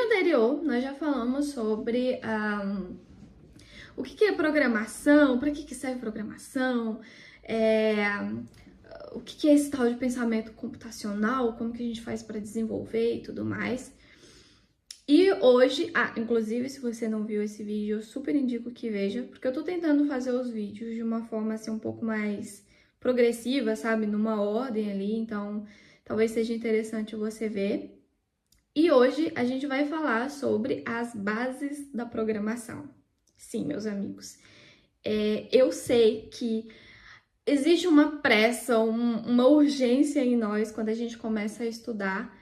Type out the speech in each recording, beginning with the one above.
anterior, nós já falamos sobre o que é programação, para que serve programação, o que é esse tal de pensamento computacional, como que a gente faz para desenvolver e tudo mais. E hoje, inclusive, se você não viu esse vídeo, eu super indico que veja, porque eu tô tentando fazer os vídeos de uma forma assim um pouco mais progressiva, sabe? Numa ordem ali, então talvez seja interessante você ver. E hoje a gente vai falar sobre as bases da programação. Sim, meus amigos, eu sei que existe uma pressa, uma urgência em nós quando a gente começa a estudar,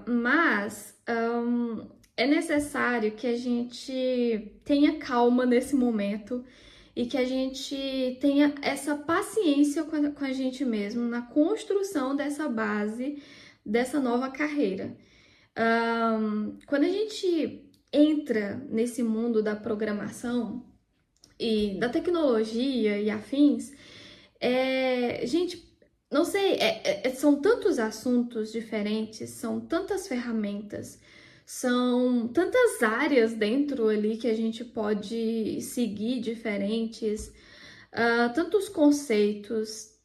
mas é necessário que a gente tenha calma nesse momento e que a gente tenha essa paciência com a gente mesmo na construção dessa base, dessa nova carreira. Quando a gente entra nesse mundo da programação e da tecnologia e afins, gente, não sei, são tantos assuntos diferentes, são tantas ferramentas, são tantas áreas dentro ali que a gente pode seguir diferentes, tantos conceitos,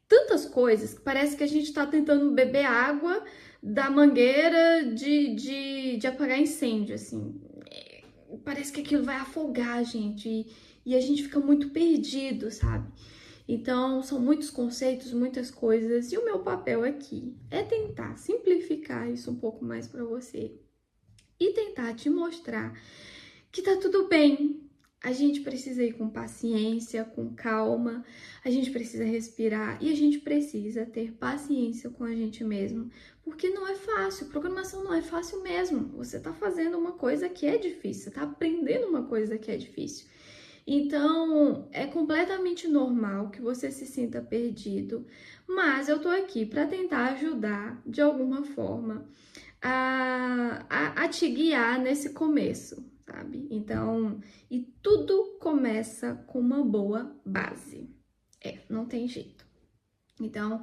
tantas coisas, que parece que a gente está tentando beber água da mangueira de apagar incêndio, assim. Parece que aquilo vai afogar a gente e a gente fica muito perdido, sabe? Então, são muitos conceitos, muitas coisas, e o meu papel aqui é tentar simplificar isso um pouco mais para você e tentar te mostrar que tá tudo bem. A gente precisa ir com paciência, com calma, a gente precisa respirar e a gente precisa ter paciência com a gente mesmo, porque não é fácil, programação não é fácil mesmo. Você tá fazendo uma coisa que é difícil, tá aprendendo uma coisa que é difícil. Então, é completamente normal que você se sinta perdido, mas eu tô aqui para tentar ajudar de alguma forma a te guiar nesse começo, sabe? Então, e tudo começa com uma boa base. Não tem jeito. Então,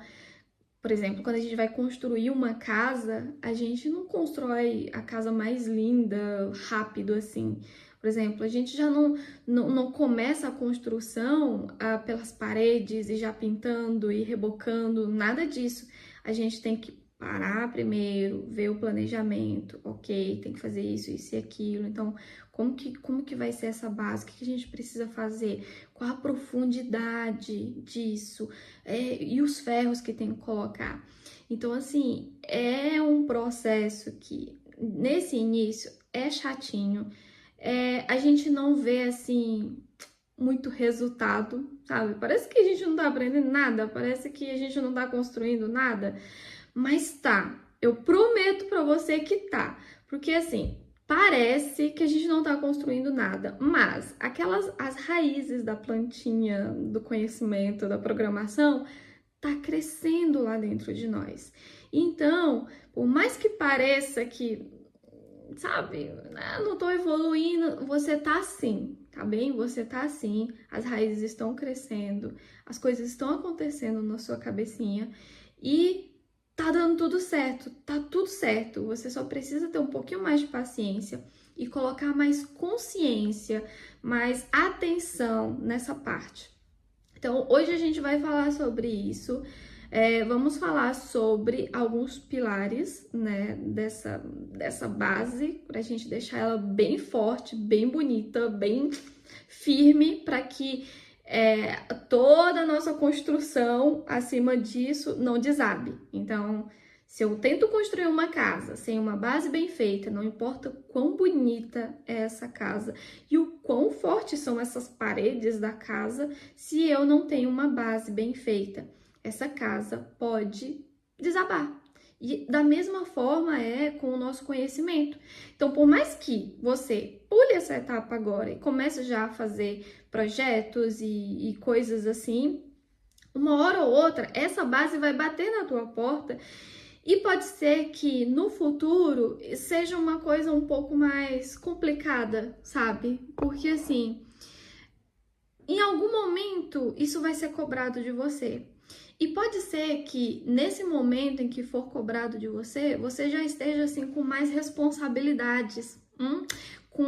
por exemplo, quando a gente vai construir uma casa, a gente não constrói a casa mais linda, rápido assim. Por exemplo, a gente já não começa a construção pelas paredes e já pintando e rebocando, nada disso. A gente tem que parar primeiro, ver o planejamento, ok, tem que fazer isso e aquilo. Então, como que vai ser essa base? O que a gente precisa fazer? Qual a profundidade disso? E os ferros que tem que colocar? Então, assim, é um processo que, nesse início, é chatinho. A gente não vê, assim, muito resultado, sabe? Parece que a gente não tá aprendendo nada, parece que a gente não tá construindo nada, mas tá, eu prometo pra você que tá, porque assim, parece que a gente não tá construindo nada, mas as raízes da plantinha, do conhecimento, da programação, tá crescendo lá dentro de nós. Então, por mais que pareça que, sabe, não tô evoluindo, você tá assim, tá bem? Você tá assim, as raízes estão crescendo, as coisas estão acontecendo na sua cabecinha e tá dando tudo certo, tá tudo certo. Você só precisa ter um pouquinho mais de paciência e colocar mais consciência, mais atenção nessa parte. Então, hoje a gente vai falar sobre isso. Vamos falar sobre alguns pilares, né, dessa base, para a gente deixar ela bem forte, bem bonita, bem firme, para que toda a nossa construção acima disso não desabe. Então, se eu tento construir uma casa sem uma base bem feita, não importa quão bonita é essa casa e o quão fortes são essas paredes da casa, se eu não tenho uma base bem feita, essa casa pode desabar. E da mesma forma é com o nosso conhecimento. Então, por mais que você pule essa etapa agora e comece já a fazer projetos e coisas assim, uma hora ou outra, essa base vai bater na tua porta e pode ser que no futuro seja uma coisa um pouco mais complicada, sabe? Porque assim, em algum momento isso vai ser cobrado de você. E pode ser que nesse momento em que for cobrado de você, você já esteja assim com mais responsabilidades, com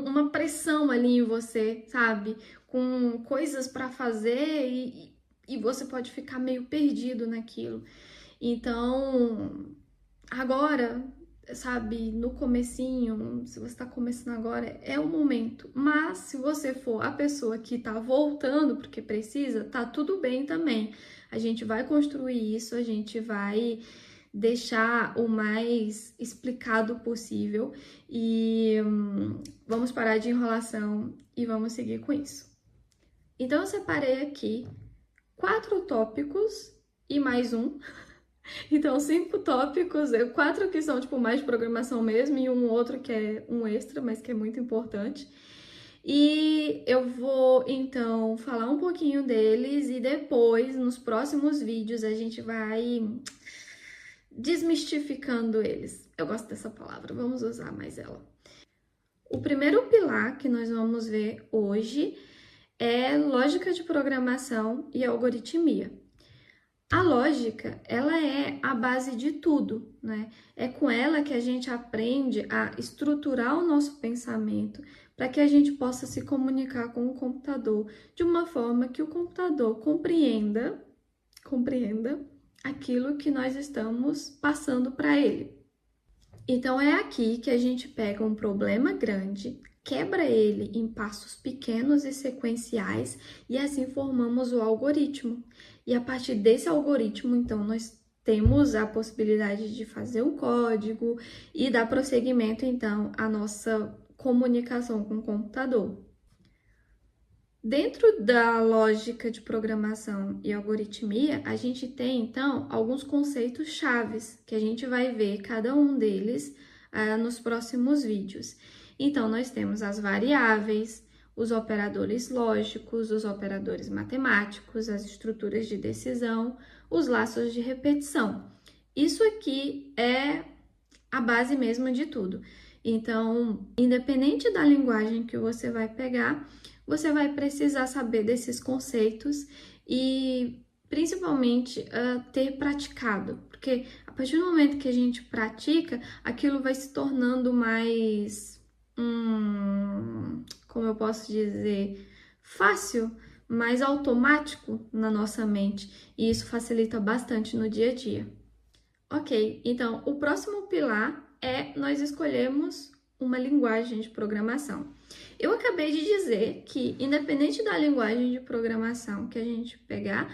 uma pressão ali em você, sabe? Com coisas para fazer e você pode ficar meio perdido naquilo. Então, agora, sabe, no comecinho, se você tá começando agora, é o momento. Mas se você for a pessoa que tá voltando porque precisa, tá tudo bem também. A gente vai construir isso, a gente vai deixar o mais explicado possível e vamos parar de enrolação e vamos seguir com isso. Então eu separei aqui 4 tópicos e mais um. Então, 5 tópicos, 4 que são tipo mais de programação mesmo e um outro que é um extra, mas que é muito importante. E eu vou então falar um pouquinho deles e depois, nos próximos vídeos, a gente vai desmistificando eles. Eu gosto dessa palavra, vamos usar mais ela. O primeiro pilar que nós vamos ver hoje é lógica de programação e algoritmia. A lógica, ela é a base de tudo, né? É com ela que a gente aprende a estruturar o nosso pensamento para que a gente possa se comunicar com o computador de uma forma que o computador compreenda aquilo que nós estamos passando para ele. Então é aqui que a gente pega um problema grande, quebra ele em passos pequenos e sequenciais e assim formamos o algoritmo. E a partir desse algoritmo, então, nós temos a possibilidade de fazer um código e dar prosseguimento, então, à nossa comunicação com o computador. Dentro da lógica de programação e algoritmia, a gente tem, então, alguns conceitos chaves, que a gente vai ver cada um deles nos próximos vídeos. Então, nós temos as variáveis, os operadores lógicos, os operadores matemáticos, as estruturas de decisão, os laços de repetição. Isso aqui é a base mesmo de tudo. Então, independente da linguagem que você vai pegar, você vai precisar saber desses conceitos e, principalmente, ter praticado. Porque a partir do momento que a gente pratica, aquilo vai se tornando mais... como eu posso dizer, fácil, mais automático na nossa mente, e isso facilita bastante no dia a dia. Ok, então o próximo pilar é nós escolhermos uma linguagem de programação. Eu acabei de dizer que, independente da linguagem de programação que a gente pegar,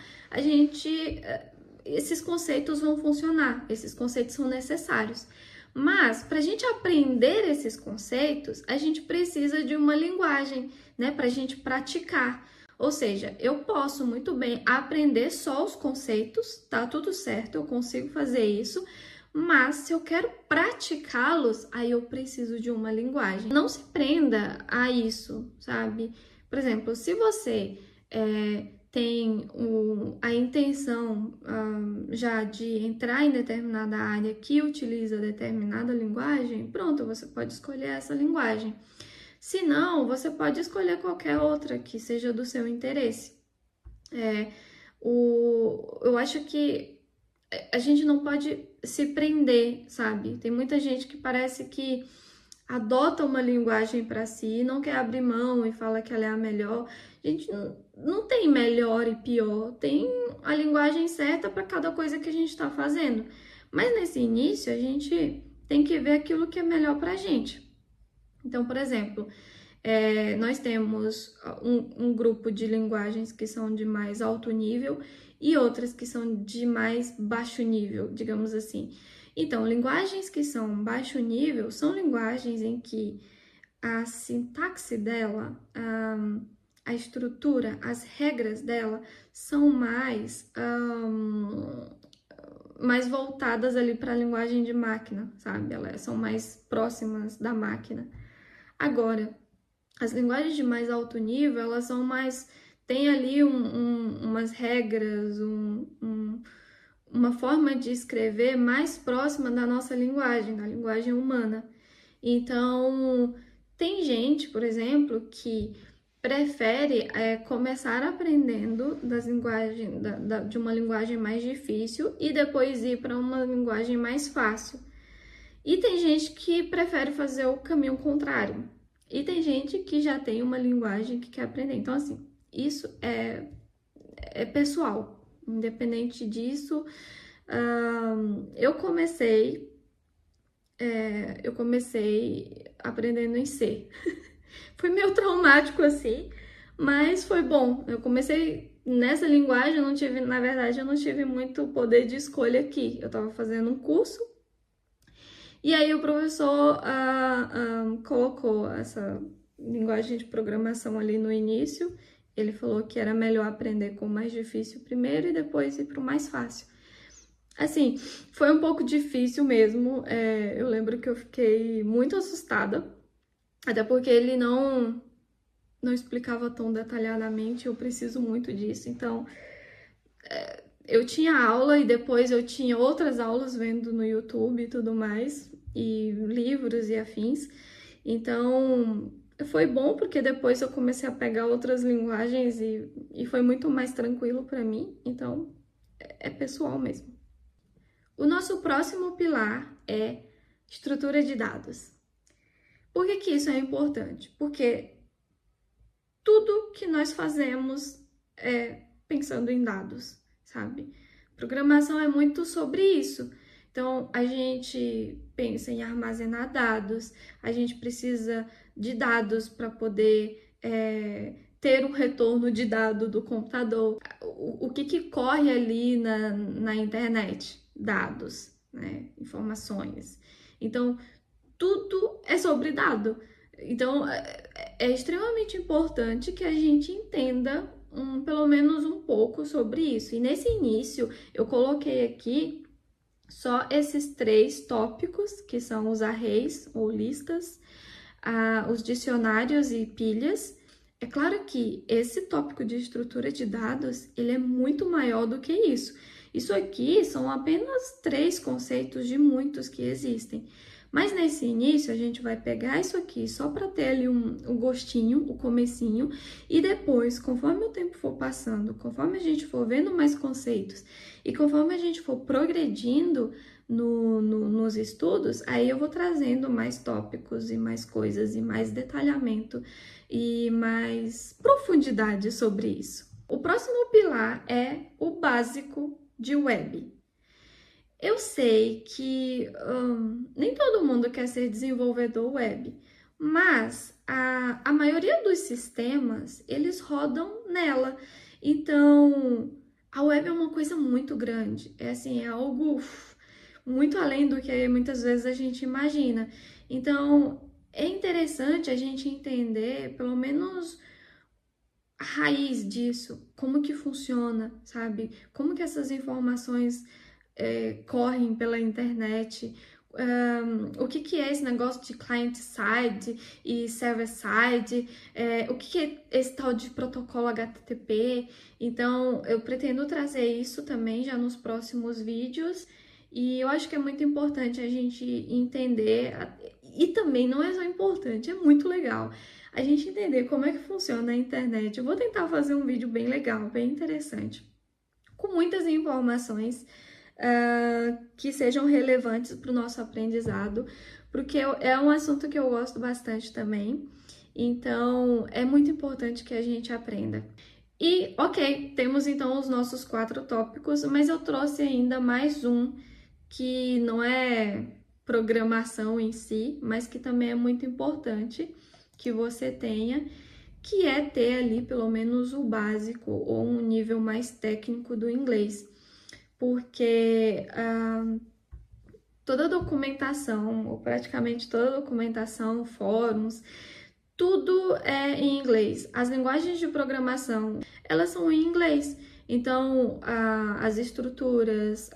esses conceitos vão funcionar, esses conceitos são necessários. Mas, para a gente aprender esses conceitos, a gente precisa de uma linguagem, né, para a gente praticar. Ou seja, eu posso muito bem aprender só os conceitos, tá tudo certo, eu consigo fazer isso, mas se eu quero praticá-los, aí eu preciso de uma linguagem. Não se prenda a isso, sabe? Por exemplo, se você tem a intenção já de entrar em determinada área que utiliza determinada linguagem, pronto, você pode escolher essa linguagem. Se não, você pode escolher qualquer outra que seja do seu interesse. Eu acho que a gente não pode se prender, sabe? Tem muita gente que parece que adota uma linguagem para si, não quer abrir mão e fala que ela é a melhor. Gente, não tem melhor e pior, tem a linguagem certa para cada coisa que a gente está fazendo. Mas nesse início, a gente tem que ver aquilo que é melhor para a gente. Então, por exemplo, nós temos um grupo de linguagens que são de mais alto nível e outras que são de mais baixo nível, digamos assim. Então, linguagens que são baixo nível são linguagens em que a sintaxe dela, a estrutura, as regras dela são mais voltadas ali para a linguagem de máquina, sabe? Elas são mais próximas da máquina. Agora, as linguagens de mais alto nível, elas são mais... tem ali umas regras, uma forma de escrever mais próxima da nossa linguagem, da linguagem humana. Então, tem gente, por exemplo, que prefere começar aprendendo de uma linguagem mais difícil e depois ir para uma linguagem mais fácil. E tem gente que prefere fazer o caminho contrário. E tem gente que já tem uma linguagem que quer aprender. Então, assim, isso é pessoal. Independente disso, eu comecei aprendendo em C. Foi meio traumático assim, mas foi bom. Eu comecei nessa linguagem, na verdade, eu não tive muito poder de escolha aqui. Eu estava fazendo um curso e aí o professor colocou essa linguagem de programação ali no início. Ele falou que era melhor aprender com o mais difícil primeiro e depois ir para o mais fácil. Assim, foi um pouco difícil mesmo. Eu lembro que eu fiquei muito assustada, até porque ele não explicava tão detalhadamente. Eu preciso muito disso. Então, eu tinha aula e depois eu tinha outras aulas vendo no YouTube e tudo mais, e livros e afins. Então, foi bom porque depois eu comecei a pegar outras linguagens e foi muito mais tranquilo para mim. Então, é pessoal mesmo. O nosso próximo pilar é estrutura de dados. Por que isso é importante? Porque tudo que nós fazemos é pensando em dados, sabe? Programação é muito sobre isso. Então, a gente pensa em armazenar dados, a gente precisa de dados para poder ter um retorno de dado do computador. O que corre ali na internet? Dados, né? Informações. Então, tudo é sobre dado. Então, é extremamente importante que a gente entenda pelo menos um pouco sobre isso. E nesse início, eu coloquei aqui só esses 3 tópicos, que são os arrays ou listas, os dicionários e pilhas. É claro que esse tópico de estrutura de dados, ele é muito maior do que isso. Isso aqui são apenas 3 conceitos de muitos que existem. Mas nesse início, a gente vai pegar isso aqui só para ter ali um gostinho, o comecinho, e depois, conforme o tempo for passando, conforme a gente for vendo mais conceitos e conforme a gente for progredindo nos estudos, aí eu vou trazendo mais tópicos e mais coisas e mais detalhamento e mais profundidade sobre isso. O próximo pilar é o básico de web. Eu sei que nem todo mundo quer ser desenvolvedor web, mas a maioria dos sistemas, eles rodam nela. Então, a web é uma coisa muito grande. É algo muito além do que muitas vezes a gente imagina. Então, é interessante a gente entender, pelo menos, a raiz disso, como que funciona, sabe? Como que essas informações correm pela internet, o que é esse negócio de client-side e server-side, o que é esse tal de protocolo HTTP. Então, eu pretendo trazer isso também já nos próximos vídeos, e eu acho que é muito importante a gente entender, e também não é só importante, é muito legal a gente entender como é que funciona a internet. Eu vou tentar fazer um vídeo bem legal, bem interessante, com muitas informações que sejam relevantes para o nosso aprendizado, porque é um assunto que eu gosto bastante também, então é muito importante que a gente aprenda. E, ok, temos então os nossos 4 tópicos, mas eu trouxe ainda mais um que não é programação em si, mas que também é muito importante que você tenha, que é ter ali pelo menos o básico ou um nível mais técnico do inglês. Porque toda a documentação, ou praticamente toda a documentação, fóruns, tudo é em inglês. As linguagens de programação, elas são em inglês. Então, as estruturas,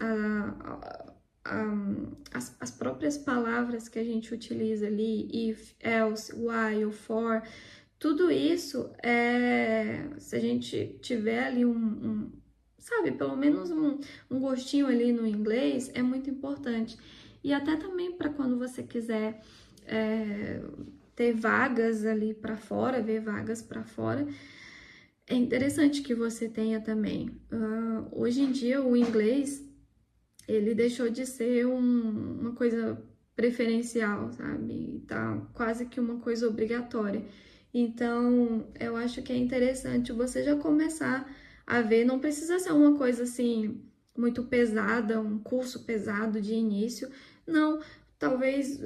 as próprias palavras que a gente utiliza ali, if, else, while, for, tudo isso, se a gente tiver ali sabe, pelo menos um gostinho ali no inglês, é muito importante. E até também para quando você quiser ter vagas ali para fora, ver vagas para fora, é interessante que você tenha também. Hoje em dia, o inglês, ele deixou de ser uma coisa preferencial, sabe? Tá quase que uma coisa obrigatória. Então, eu acho que é interessante você já começar a ver, não precisa ser uma coisa assim muito pesada, um curso pesado de início, não, talvez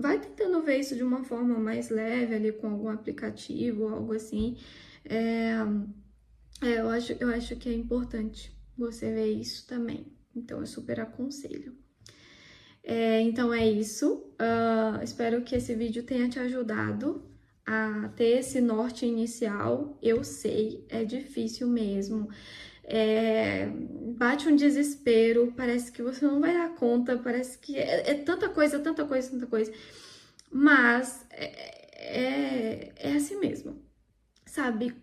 vai tentando ver isso de uma forma mais leve ali com algum aplicativo, algo assim. É, eu acho que é importante você ver isso também. Então, eu super aconselho. Então é isso. Espero que esse vídeo tenha te ajudado a ter esse norte inicial. Eu sei, é difícil mesmo. Bate um desespero, parece que você não vai dar conta, parece que é tanta coisa, tanta coisa, tanta coisa. Mas é assim mesmo. Sabe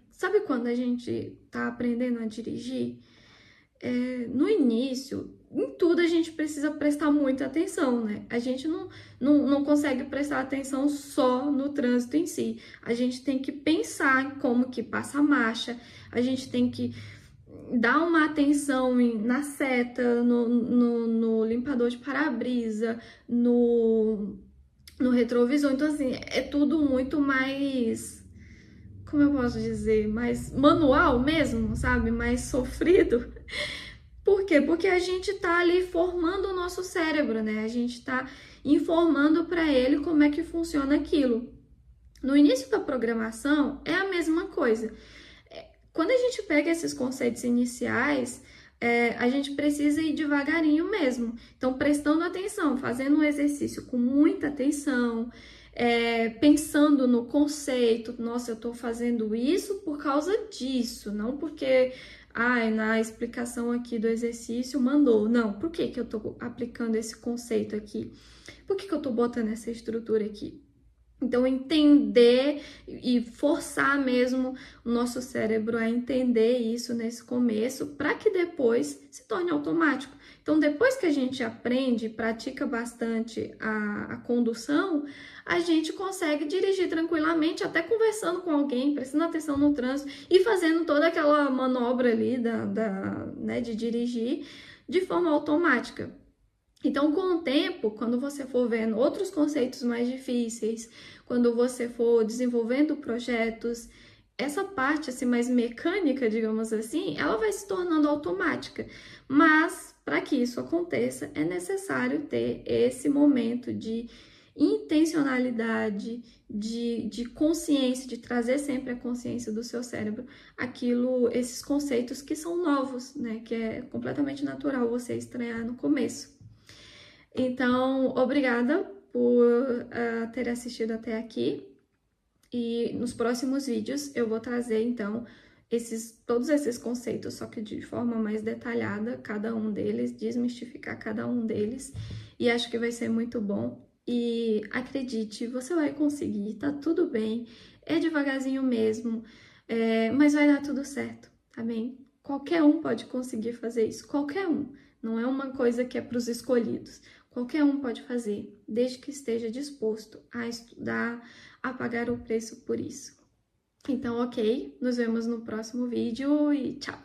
quando a gente tá aprendendo a dirigir? No início, em tudo a gente precisa prestar muita atenção, né? A gente não consegue prestar atenção só no trânsito em si. A gente tem que pensar em como que passa a marcha, a gente tem que dar uma atenção na seta, no limpador de para-brisa, no retrovisor. Então, assim, é tudo muito mais, como eu posso dizer, mais manual mesmo, sabe? Mais sofrido. Por quê? Porque a gente tá ali formando o nosso cérebro, né? A gente tá informando para ele como é que funciona aquilo. No início da programação é a mesma coisa. Quando a gente pega esses conceitos iniciais, a gente precisa ir devagarinho mesmo. Então, prestando atenção, fazendo um exercício com muita atenção, pensando no conceito. Nossa, eu tô fazendo isso por causa disso, não porque na explicação aqui do exercício mandou. Não, por que que eu tô aplicando esse conceito aqui? Por que que eu tô botando essa estrutura aqui? Então, entender e forçar mesmo o nosso cérebro a entender isso nesse começo, para que depois se torne automático. Então, depois que a gente aprende, pratica bastante a condução, a gente consegue dirigir tranquilamente, até conversando com alguém, prestando atenção no trânsito e fazendo toda aquela manobra ali né, de dirigir de forma automática. Então, com o tempo, quando você for vendo outros conceitos mais difíceis, quando você for desenvolvendo projetos, essa parte assim mais mecânica, digamos assim, ela vai se tornando automática. Mas para que isso aconteça, é necessário ter esse momento de intencionalidade, de consciência, de trazer sempre a consciência do seu cérebro, esses conceitos que são novos, né? Que é completamente natural você estranhar no começo. Então, obrigada por ter assistido até aqui. E nos próximos vídeos eu vou trazer, então, todos esses conceitos, só que de forma mais detalhada, cada um deles, desmistificar cada um deles. E acho que vai ser muito bom. E acredite, você vai conseguir, tá tudo bem. É devagarzinho mesmo, mas vai dar tudo certo, tá bem? Qualquer um pode conseguir fazer isso, qualquer um. Não é uma coisa que é para os escolhidos. Qualquer um pode fazer, desde que esteja disposto a estudar, a pagar o preço por isso. Então, ok, nos vemos no próximo vídeo e tchau!